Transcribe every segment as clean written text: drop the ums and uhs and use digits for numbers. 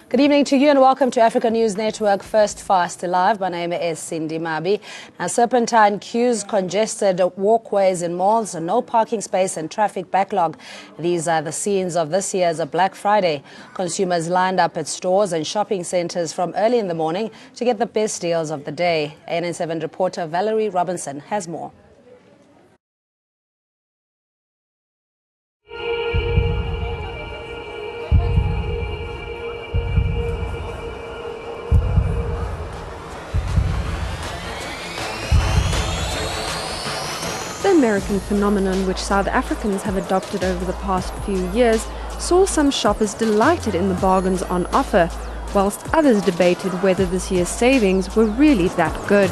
Good evening to you and welcome to Africa News Network First Fast Live. My name is Cindy Mabi. Now, serpentine queues, congested walkways in malls, no parking space and traffic backlog. These are the scenes of this year's Black Friday. Consumers lined up at stores and shopping centres from early in the morning to get the best deals of the day. ANN7 reporter Valerie Robinson has more. The American phenomenon, which South Africans have adopted over the past few years, saw some shoppers delighted in the bargains on offer, whilst others debated whether this year's savings were really that good.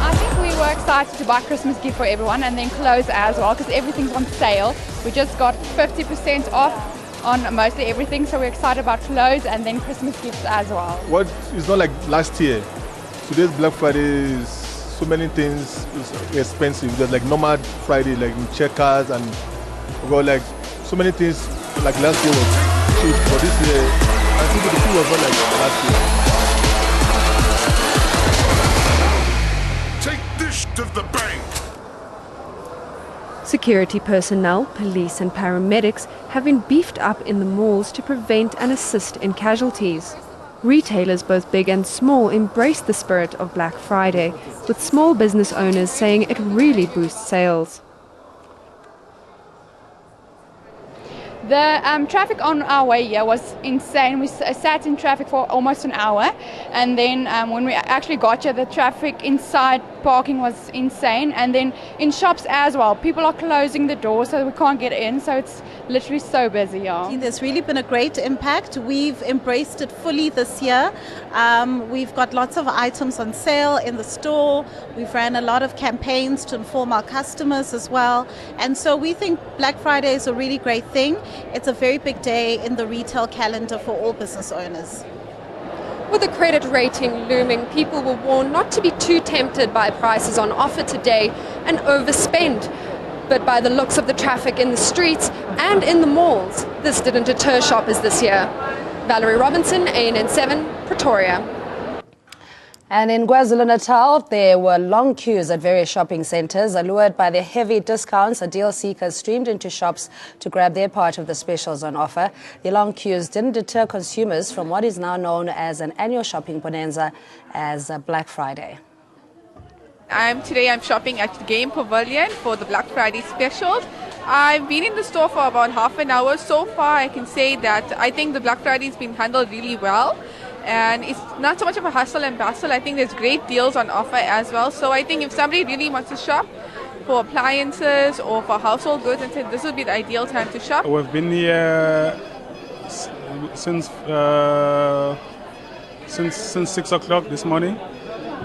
I think we were excited to buy Christmas gift for everyone and then clothes as well, because everything's on sale. We just got 50% off on mostly everything, so we're excited about clothes and then Christmas gifts as well. What is not like last year. Today's Black Friday is so many things is expensive. There's like normal Friday, like in Checkers, and we got like so many things. Like last year was cheap, but this year I think the food was not like last year. Take this to the bank. Security personnel, police and paramedics have been beefed up in the malls to prevent and assist in casualties. Retailers, both big and small, embrace the spirit of Black Friday, with small business owners saying it really boosts sales. The traffic on our way here was insane. We sat in traffic for almost an hour, and then when we actually got here, the traffic inside parking was insane, and then in shops as well. People are closing the doors so we can't get in, so it's literally so busy. Yeah. There's really been a great impact. We've embraced it fully this year. We've got lots of items on sale in the store. We've ran a lot of campaigns to inform our customers as well, and so we think Black Friday is a really great thing. It's a very big day in the retail calendar for all business owners. With a credit rating looming, people were warned not to be too tempted by prices on offer today and overspend. But by the looks of the traffic in the streets and in the malls, this didn't deter shoppers this year. Valerie Robinson, ANN7, Pretoria. And in KwaZulu-Natal, there were long queues at various shopping centres. Allured by the heavy discounts, deal seekers streamed into shops to grab their part of the specials on offer. The long queues didn't deter consumers from what is now known as an annual shopping bonanza as Black Friday. Today I'm shopping at the Game Pavilion for the Black Friday specials. I've been in the store for about half an hour. So far I can say that I think the Black Friday has been handled really well. And it's not so much of a hustle and bustle. I think there's great deals on offer as well. So I think if somebody really wants to shop for appliances or for household goods, I think this would be the ideal time to shop. We've been here since 6 o'clock this morning.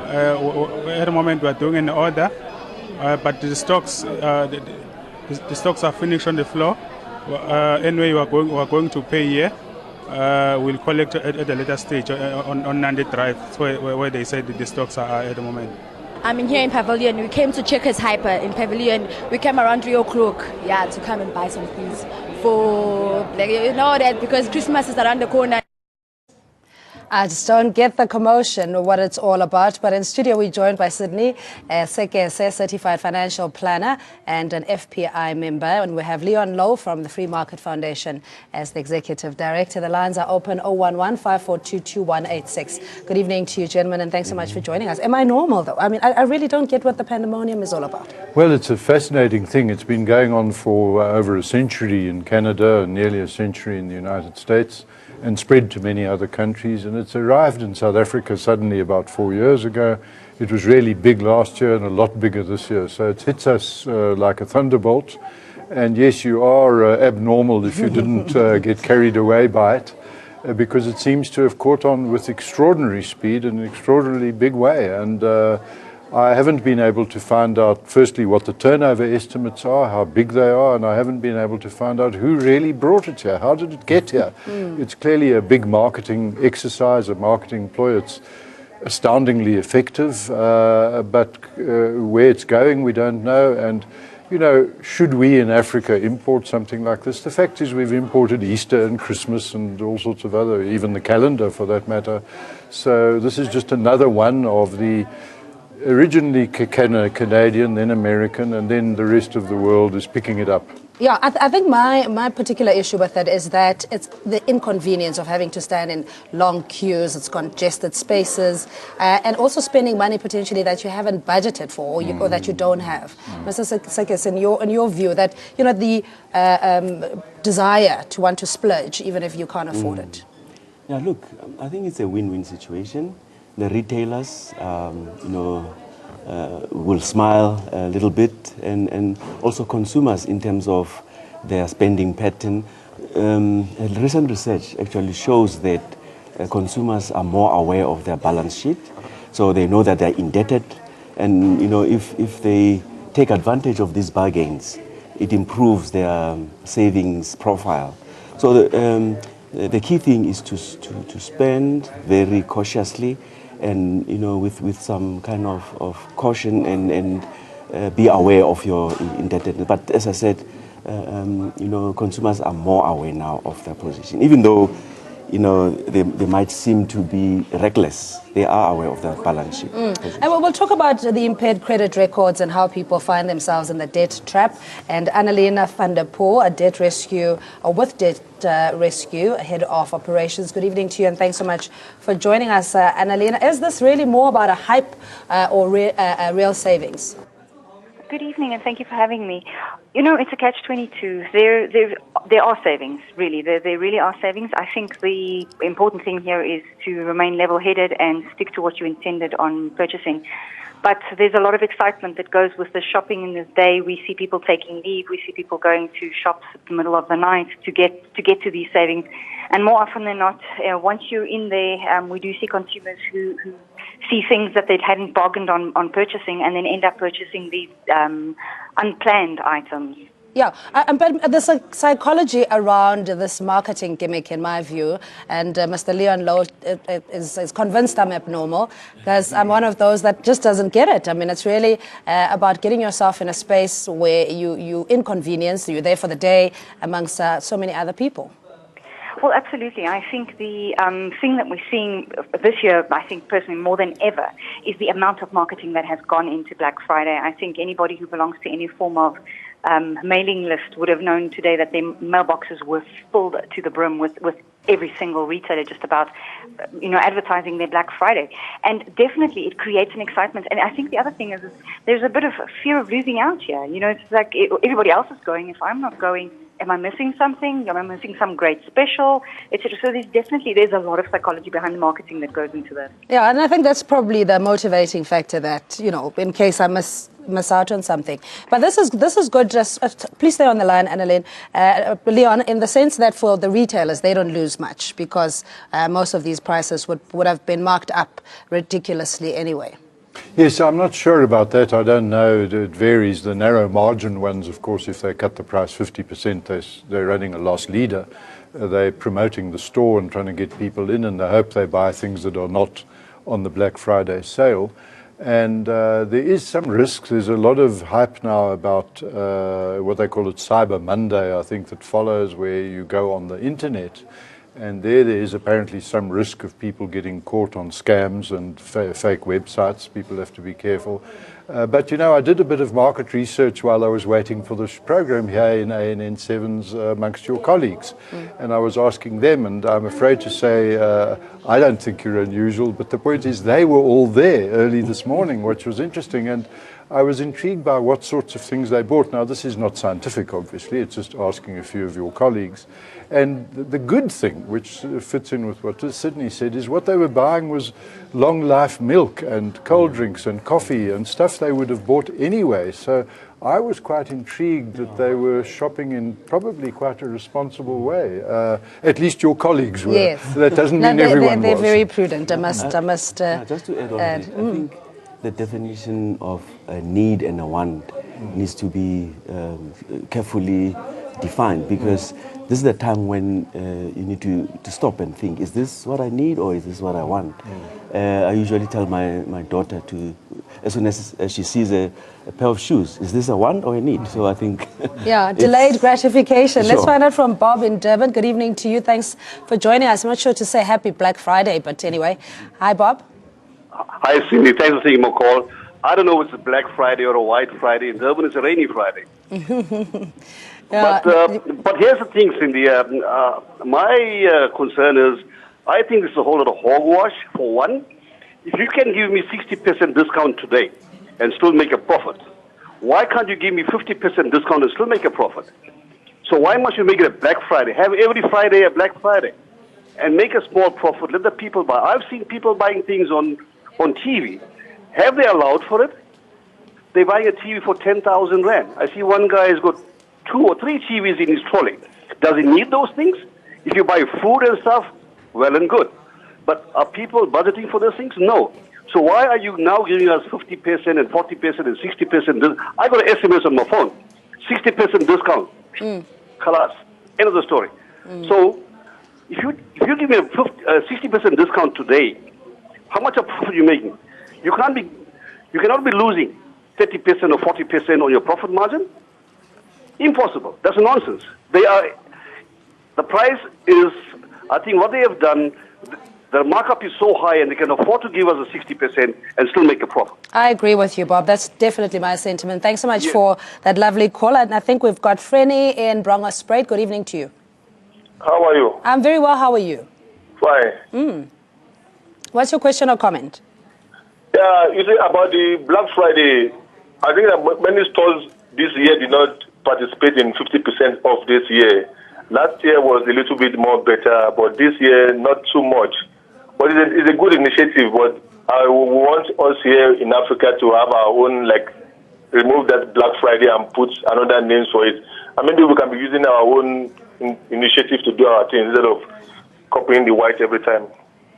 At the moment we are doing an order, but the stocks are finished on the floor. Anyway, we are going to pay here. We'll collect at a later stage on Nandi Drive, where they said the stocks are at the moment. I'm here in Pavilion. We came to Checkers Hyper in Pavilion. We came around 3 o'clock, to come and buy some things for, that because Christmas is around the corner. I just don't get the commotion, what it's all about. But in studio, we're joined by Sydney, a certified financial planner and an FPI member. And we have Leon Lowe from the Free Market Foundation as the executive director. The lines are open 011-542-2186. Good evening to you, gentlemen, and thanks so much for joining us. Am I normal, though? I mean, I really don't get what the pandemonium is all about. Well, it's a fascinating thing. It's been going on for over a century in Canada and nearly a century in the United States, and spread to many other countries, and it's arrived in South Africa suddenly about 4 years ago. It was really big last year and a lot bigger this year, so it hits us like a thunderbolt. And yes, you are abnormal if you didn't get carried away by it, because it seems to have caught on with extraordinary speed in an extraordinarily big way. And I haven't been able to find out, firstly, what the turnover estimates are, how big they are, and I haven't been able to find out who really brought it here. How did it get here? It's clearly a big marketing exercise, a marketing ploy. It's astoundingly effective, but where it's going, we don't know. And should we in Africa import something like this? The fact is we've imported Easter and Christmas and all sorts of other, even the calendar for that matter. So this is just another one of the originally Canadian, then American, and then the rest of the world is picking it up. Yeah, I think my particular issue with it is that it's the inconvenience of having to stand in long queues, it's congested spaces, and also spending money potentially that you haven't budgeted for or that you don't have. Mr. Sekes, in your view, that the desire to want to splurge even if you can't afford it. Yeah, look, I think it's a win-win situation. The retailers, will smile a little bit, and also consumers in terms of their spending pattern. Recent research actually shows that consumers are more aware of their balance sheet, so they know that they're indebted, and if they take advantage of these bargains, it improves their savings profile. So the key thing is to spend very cautiously, and with some kind of caution, and be aware of your indebtedness. But as I said, consumers are more aware now of their position, even though they might seem to be reckless. They are aware of their balance sheet. And we'll talk about the impaired credit records and how people find themselves in the debt trap. And Annalena van der Poel, a debt rescue, or with debt rescue, head of operations. Good evening to you, and thanks so much for joining us, Annalena. Is this really more about a hype or real savings? Good evening, and thank you for having me. It's a catch-22. There are savings, really. There really are savings. I think the important thing here is to remain level-headed and stick to what you intended on purchasing. But there's a lot of excitement that goes with the shopping in this day. We see people taking leave. We see people going to shops at the middle of the night to get to these savings. And more often than not, once you're in there, we do see consumers who see things that they hadn't bargained on purchasing, and then end up purchasing these unplanned items. Yeah, but the psychology around this marketing gimmick, in my view, and Mr. Leon Lowe is convinced I'm abnormal, because I'm one of those that just doesn't get it. I mean, it's really about getting yourself in a space where you inconvenience, you're there for the day amongst so many other people. Well, absolutely. I think the thing that we're seeing this year, I think personally more than ever, is the amount of marketing that has gone into Black Friday. I think anybody who belongs to any form of mailing list would have known today that their mailboxes were filled to the brim with every single retailer just about, advertising their Black Friday. And definitely it creates an excitement. And I think the other thing is there's a bit of fear of losing out here. It's like everybody else is going. If I'm not going, am I missing something? Am I missing some great special, etc.? So there's a lot of psychology behind the marketing that goes into this. Yeah, and I think that's probably the motivating factor that, in case I miss out on something. But this is good. Just please stay on the line, Annalena. Leon, in the sense that for the retailers, they don't lose much because most of these prices would have been marked up ridiculously anyway. Yes, I'm not sure about that. I don't know. It varies. The narrow margin ones, of course, if they cut the price 50%, they're running a loss leader. They're promoting the store and trying to get people in, and they hope they buy things that are not on the Black Friday sale. And there is some risk. There's a lot of hype now about what they call it Cyber Monday, I think, that follows, where you go on the internet. And there is apparently some risk of people getting caught on scams and fake websites. People have to be careful. But, I did a bit of market research while I was waiting for this program here in ANN7's amongst your colleagues. And I was asking them, and I'm afraid to say I don't think you're unusual, but the point is they were all there early this morning, which was interesting. And I was intrigued by what sorts of things they bought. Now, this is not scientific, obviously. It's just asking a few of your colleagues. And the good thing, which fits in with what Sydney said, is what they were buying was long life milk and cold drinks and coffee and stuff they would have bought anyway. So I was quite intrigued that they were shopping in probably quite a responsible way. At least your colleagues were. Yes. That doesn't mean everyone they're was. very prudent. I must. Just to add on, I think the definition of a need and a want needs to be carefully defined, because this is the time when you need to stop and think, is this what I need or is this what I want? I usually tell my daughter to, as soon as she sees a pair of shoes, is this a want or a need? So I think... Yeah, delayed gratification. Sure. Let's find out from Bob in Durban. Good evening to you. Thanks for joining us. I'm not sure to say happy Black Friday, but anyway. Hi, Bob. Hi, Cindy. Thanks for taking my call. I don't know if it's a Black Friday or a White Friday. In Durban, it's a rainy Friday. Yeah. But here's the thing, Cindy. My concern is, I think it's a whole lot of hogwash, for one. If you can give me 60% discount today and still make a profit, why can't you give me 50% discount and still make a profit? So why must you make it a Black Friday? Have every Friday a Black Friday and make a small profit. Let the people buy. I've seen people buying things on TV. Have they allowed for it? They're buying a TV for 10,000 rand. I see one guy has got 2 or 3 TVs in his trolley. Does he need those things? If you buy food and stuff, well and good. But are people budgeting for those things? No. So why are you now giving us 50% and 40% and 60%? I got an SMS on my phone. 60% discount. Khalas. End of the story. So if you give me a 60% discount today, how much of profit are you making? You cannot be losing 30% or 40% on your profit margin. Impossible. That's nonsense. The price is, I think what they have done, the markup is so high and they can afford to give us a 60% and still make a profit. I agree with you, Bob. That's definitely my sentiment. Thanks so much for that lovely call. And I think we've got Frenny in Brongospruit. Good evening to you. How are you? I'm very well. How are you? Fine. What's your question or comment? Yeah, you see about the Black Friday, I think that many stores this year did not participate in 50% off this year. Last year was a little bit more better, but this year not too much. But it's a good initiative, but I want us here in Africa to have our own, like, remove that Black Friday and put another name for it. And maybe we can be using our own initiative to do our thing instead of copying the white every time.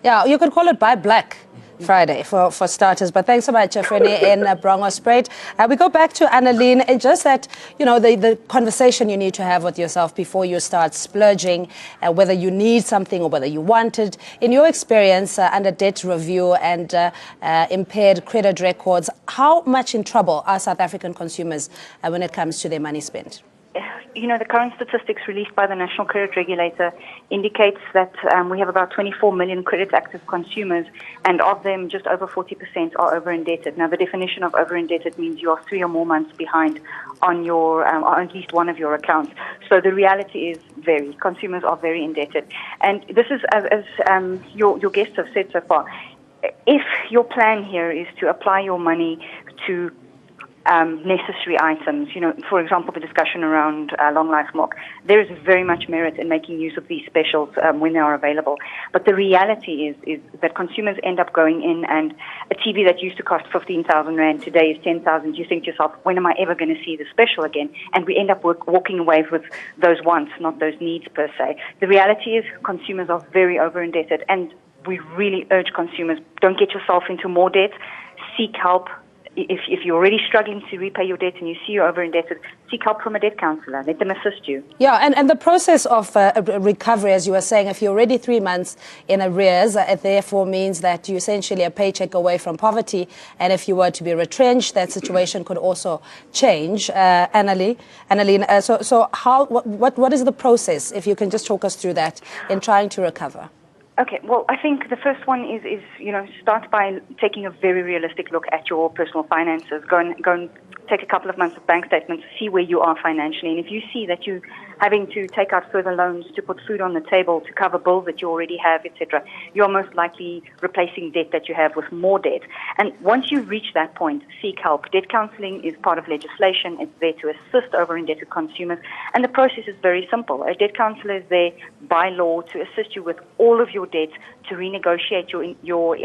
Yeah, you could call it Buy Black Friday for starters. But thanks so much, Frenny in Brongospruit. We go back to Annaline. It's just that, you know, the conversation you need to have with yourself before you start splurging, whether you need something or whether you want it. In your experience under debt review and impaired credit records, how much in trouble are South African consumers when it comes to their money spent? You know, the current statistics released by the National Credit Regulator indicates that we have about 24 million credit active consumers, and of them, just over 40% are over-indebted. Now, the definition of over-indebted means you are 3 or more months behind on your, or at least one of your accounts. So the reality is consumers are very indebted. And this is, as your guests have said so far, if your plan here is to apply your money to necessary items, you know, for example, the discussion around long life milk, there is very much merit in making use of these specials when they are available. But the reality is that consumers end up going in, and a TV that used to cost 15,000 rand today is 10,000. You think to yourself, when am I ever going to see the special again? And we end up walking away with those wants, not those needs per se. The reality is consumers are very over indebted, and we really urge consumers, don't get yourself into more debt, seek help. If you're already struggling to repay your debt and you see you're over-indebted, seek help from a debt counselor. Let them assist you. Yeah, and the process of recovery, as you were saying, if you're already 3 months in arrears, it therefore means that you're essentially a paycheck away from poverty. And if you were to be retrenched, that situation could also change. Annaline, so what is the process, if you can just talk us through that, in trying to recover? Okay, well, I think the first one is you know, start by taking a very realistic look at your personal finances. Go and take a couple of months of bank statements, see where you are financially. And if you see that you're having to take out further loans to put food on the table, to cover bills that you already have, etc., you're most likely replacing debt that you have with more debt. And once you reach that point, seek help. Debt counseling is part of legislation. It's there to assist over-indebted consumers. And the process is very simple. A debt counselor is there by law to assist you with all of your debts, to renegotiate your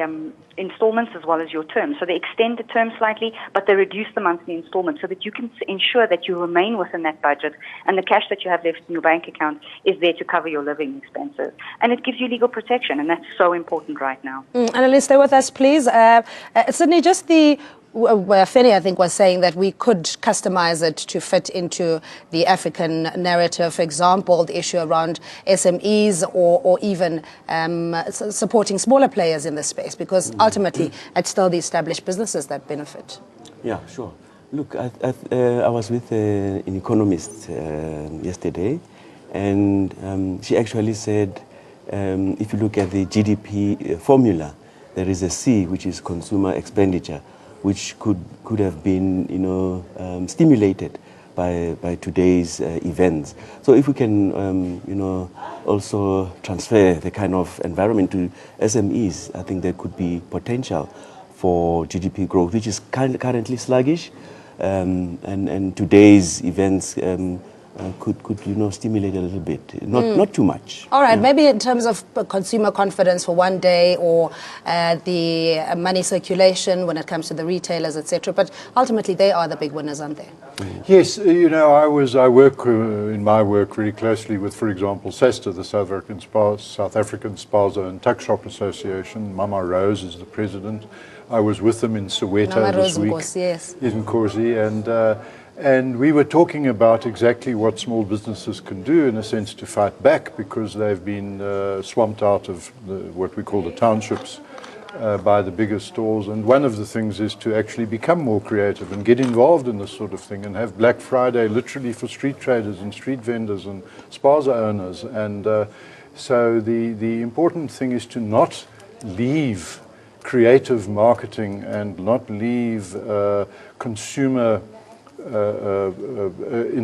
installments as well as your terms. So they extend the term slightly, but they reduce the monthly installments so that you can ensure that you remain within that budget, and the cash that you have left in your bank account is there to cover your living expenses. And it gives you legal protection, and that's so important right now. Annaline, stay with us, please. Sydney, just where Finney, I think, was saying that we could customize it to fit into the African narrative. For example, the issue around SMEs or even supporting smaller players in this space, because ultimately it's still the established businesses that benefit. Yeah, sure. Look, I was with an economist yesterday, and she actually said, if you look at the GDP formula, there is a C, which is consumer expenditure, which could have been, stimulated by today's events. So if we can, also transfer the kind of environment to SMEs, I think there could be potential for GDP growth, which is currently sluggish, and today's events could stimulate a little bit, not too much. All right, maybe in terms of consumer confidence for one day, or the money circulation when it comes to the retailers, etc. But ultimately, they are the big winners, aren't they? Yes, I work in my work very closely with, for example, SASTA, the South African Spaza and Tuck Shop Association. Mama Rose is the president. I was with them in Soweto this week, in Nkosi, and we were talking about exactly what small businesses can do, in a sense, to fight back, because they've been swamped out of what we call the townships by the bigger stores. And one of the things is to actually become more creative and get involved in this sort of thing, and have Black Friday literally for street traders and street vendors and spaza owners. And so the important thing is to not leave creative marketing and not leave consumer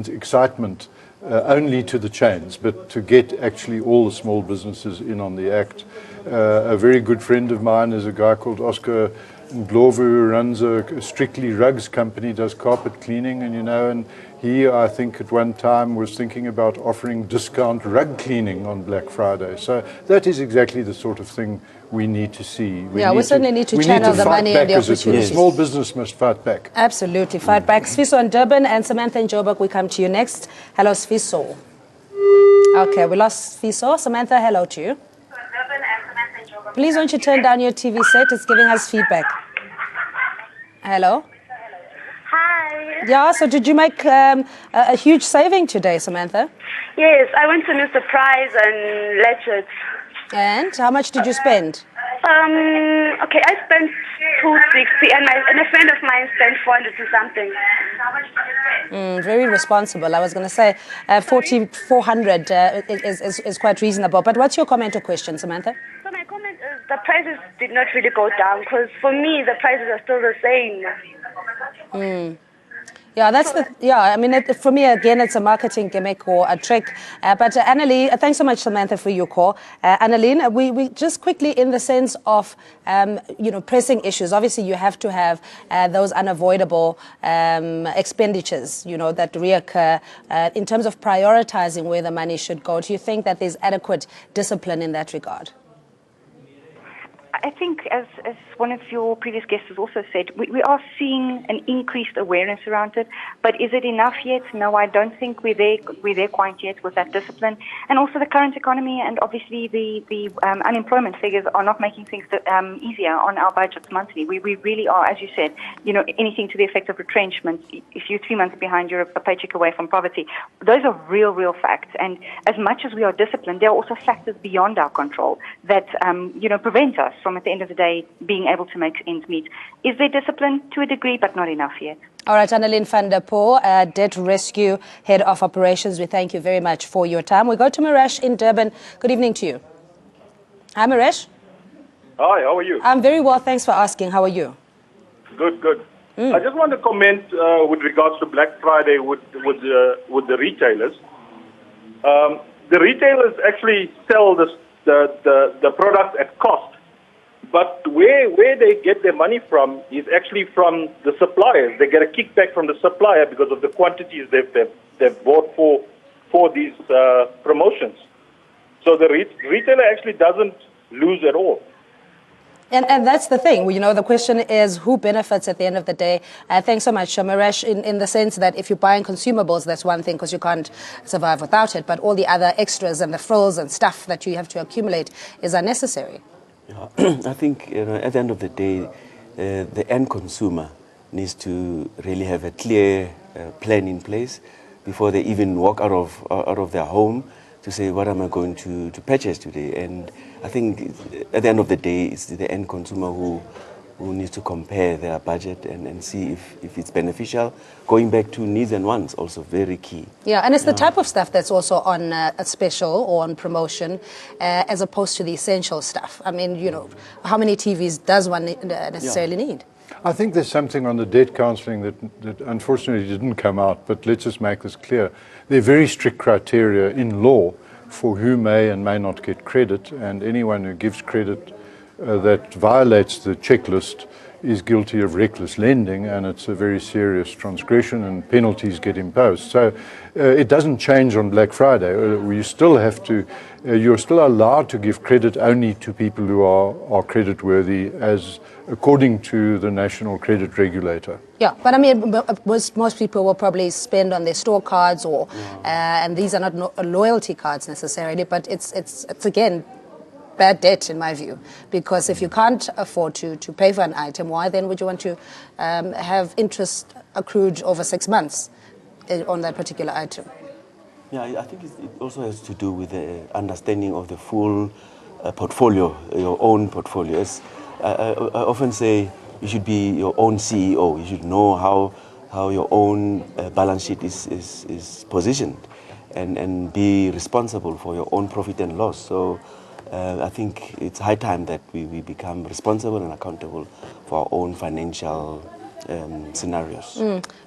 excitement only to the chains, but to get actually all the small businesses in on the act. A very good friend of mine is a guy called Oscar Ndlovu, who runs a Strictly Rugs company, does carpet cleaning, and he, I think, at one time was thinking about offering discount rug cleaning on Black Friday. So that is exactly the sort of thing we need to see. We certainly need to channel the money and the opportunities. Small business must fight back. Absolutely, fight back. Sfiso in Durban and Samantha in Joburg, we come to you next. Hello, Sfiso. Okay, we lost Sfiso. Samantha, hello to you. Please, won't you turn down your TV set? It's giving us feedback. Hello? Hi. Yeah, so did you make a huge saving today, Samantha? Yes, I went to Mr. Price and Ledgett. And how much did you spend? Okay, I spent 260, and a friend of mine spent 400 and something. Very responsible. I was going to say 400 is quite reasonable. But what's your comment or question, Samantha? So my comment is the prices did not really go down, because for me the prices are still the same. Yeah, I mean, for me, again, it's a marketing gimmick or a trick. But Annalie, thanks so much, Samantha, for your call. Annaline, we just quickly, in the sense of, pressing issues, obviously you have to have those unavoidable expenditures, that reoccur. In terms of prioritizing where the money should go, do you think that there's adequate discipline in that regard? I think, as one of your previous guests has also said, we are seeing an increased awareness around it. But is it enough yet? No, I don't think we're there quite yet with that discipline. And also the current economy and obviously the unemployment figures are not making things easier on our budgets monthly. We really are, as you said, anything to the effect of retrenchment. If you're 3 months behind, you're a paycheck away from poverty. Those are real facts. And as much as we are disciplined, there are also factors beyond our control that prevent us from, at the end of the day, being able to make ends meet. Is there discipline? To a degree, but not enough yet. All right, Annalyn van der Poel, Debt Rescue Head of Operations, we thank you very much for your time. We go to Maresh in Durban. Good evening to you. Hi, Maresh. Hi, how are you? I'm very well, thanks for asking. How are you? Good. I just want to comment with regards to Black Friday with the retailers. The retailers actually sell the product at cost. But where they get their money from is actually from the suppliers. They get a kickback from the supplier because of the quantities they've bought for these promotions. So the retailer actually doesn't lose at all. And that's the thing, the question is who benefits at the end of the day. Thanks so much, Maresh, in the sense that if you're buying consumables, that's one thing because you can't survive without it, but all the other extras and the frills and stuff that you have to accumulate is unnecessary. I think at the end of the day, the end consumer needs to really have a clear plan in place before they even walk out of their home to say, what am I going to purchase today? And I think at the end of the day, it's the end consumer who needs to compare their budget and see if it's beneficial. Going back to needs and wants, also very key. Yeah, and it's the type of stuff that's also on a special or on promotion as opposed to the essential stuff. I mean, you know, how many TVs does one necessarily need? I think there's something on the debt counselling that unfortunately didn't come out, but let's just make this clear. There are very strict criteria in law for who may and may not get credit, and anyone who gives credit that violates the checklist is guilty of reckless lending, and it's a very serious transgression and penalties get imposed. So it doesn't change on Black Friday. You still have to, you're still allowed to give credit only to people who are creditworthy, as according to the National Credit Regulator. Yeah, but I mean, most people will probably spend on their store cards, or and these are not loyalty cards necessarily, but it's again bad debt in my view, because if you can't afford to pay for an item, why then would you want to have interest accrued over 6 months on that particular item? Yeah, I think it also has to do with the understanding of the full portfolio, your own portfolio. As I often say, you should be your own CEO. You should know how your own balance sheet is positioned, and be responsible for your own profit and loss. So I think it's high time that we become responsible and accountable for our own financial scenarios.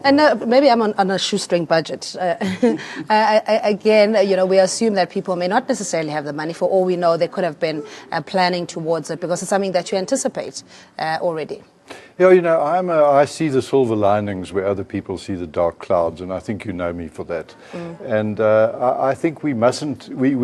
And maybe I'm on a shoestring budget. Again, you know, we assume that people may not necessarily have the money. For all we know, they could have been planning towards it because it's something that you anticipate already. Yeah, you know, I see the silver linings where other people see the dark clouds, and I think you know me for that. And I think we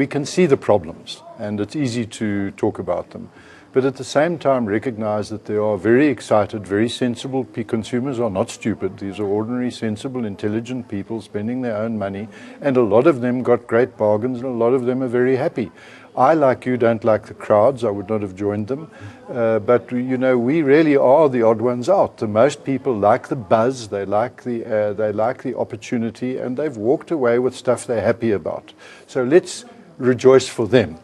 can see the problems, and it's easy to talk about them. But at the same time, recognize that there are very excited, very sensible consumers are not stupid. These are ordinary, sensible, intelligent people spending their own money, and a lot of them got great bargains, and a lot of them are very happy. I, like you, don't like the crowds. I would not have joined them. But, you know, we really are the odd ones out. The most people like the buzz, they like the opportunity, and they've walked away with stuff they're happy about. So let's rejoice for them.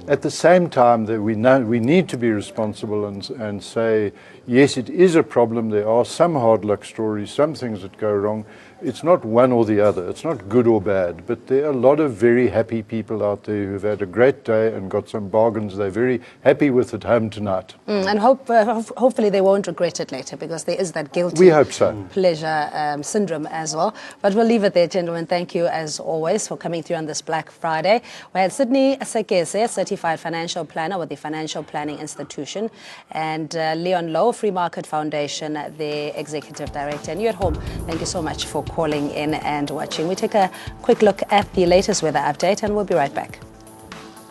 At the same time, that we need to be responsible and say, yes, it is a problem. There are some hard luck stories, some things that go wrong. It's not one or the other. It's not good or bad. But there are a lot of very happy people out there who've had a great day and got some bargains they're very happy with at home tonight. And hopefully they won't regret it later, because there is that guilty we hope so. pleasure syndrome as well. But we'll leave it there, gentlemen. Thank you, as always, for coming through on this Black Friday. We had Sydney Sekese, certified financial planner with the Financial Planning Institution, and Leon Lowe, Free Market Foundation, the executive director. And you at home, thank you so much for calling in and watching. We take a quick look at the latest weather update, and we'll be right back.